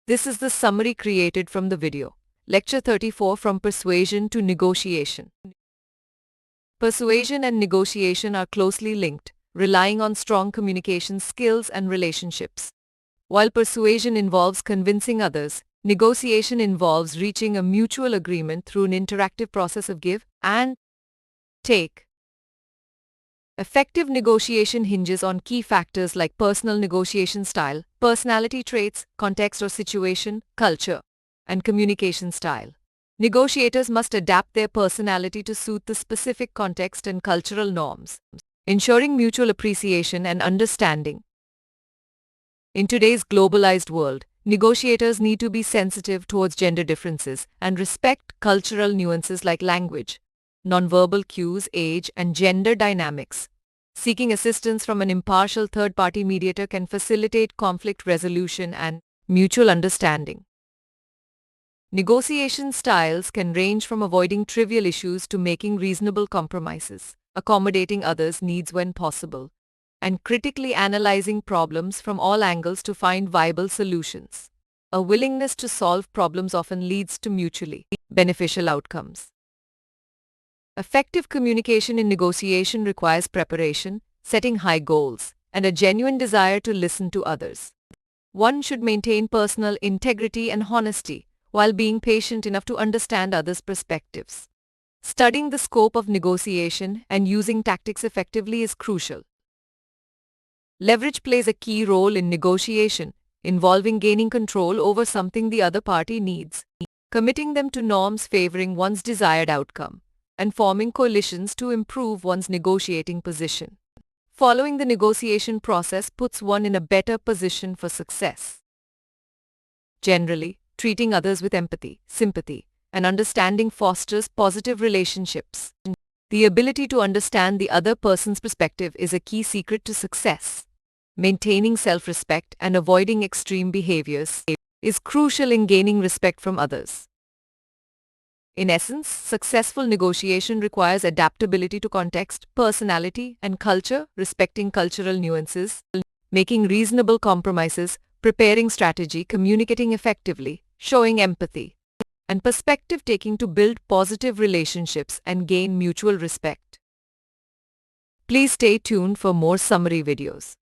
This is the summary created from the video. Lecture 34, From Persuasion to Negotiation. Persuasion and negotiation are closely linked, relying on strong communication skills and relationships. While persuasion involves convincing others, negotiation involves reaching a mutual agreement through an interactive process of give and take. Effective negotiation hinges on key factors like personal negotiation style, personality traits, context or situation, culture, and communication style. Negotiators must adapt their personality to suit the specific context and cultural norms, ensuring mutual appreciation and understanding. In today's globalized world, negotiators need to be sensitive towards gender differences and respect cultural nuances like language, nonverbal cues, age, and gender dynamics. Seeking assistance from an impartial third-party mediator can facilitate conflict resolution and mutual understanding. Negotiation styles can range from avoiding trivial issues to making reasonable compromises, accommodating others' needs when possible, and critically analyzing problems from all angles to find viable solutions. A willingness to solve problems often leads to mutually beneficial outcomes. Effective communication in negotiation requires preparation, setting high goals, and a genuine desire to listen to others. One should maintain personal integrity and honesty, while being patient enough to understand others' perspectives. Studying the scope of negotiation and using tactics effectively is crucial. Leverage plays a key role in negotiation, involving gaining control over something the other party needs, committing them to norms favoring one's desired outcome, and forming coalitions to improve one's negotiating position. Following the negotiation process puts one in a better position for success. Generally, treating others with empathy, sympathy, and understanding fosters positive relationships. The ability to understand the other person's perspective is a key secret to success. Maintaining self-respect and avoiding extreme behaviors is crucial in gaining respect from others. In essence, successful negotiation requires adaptability to context, personality, and culture, respecting cultural nuances, making reasonable compromises, preparing strategy, communicating effectively, showing empathy, and perspective taking to build positive relationships and gain mutual respect. Please stay tuned for more summary videos.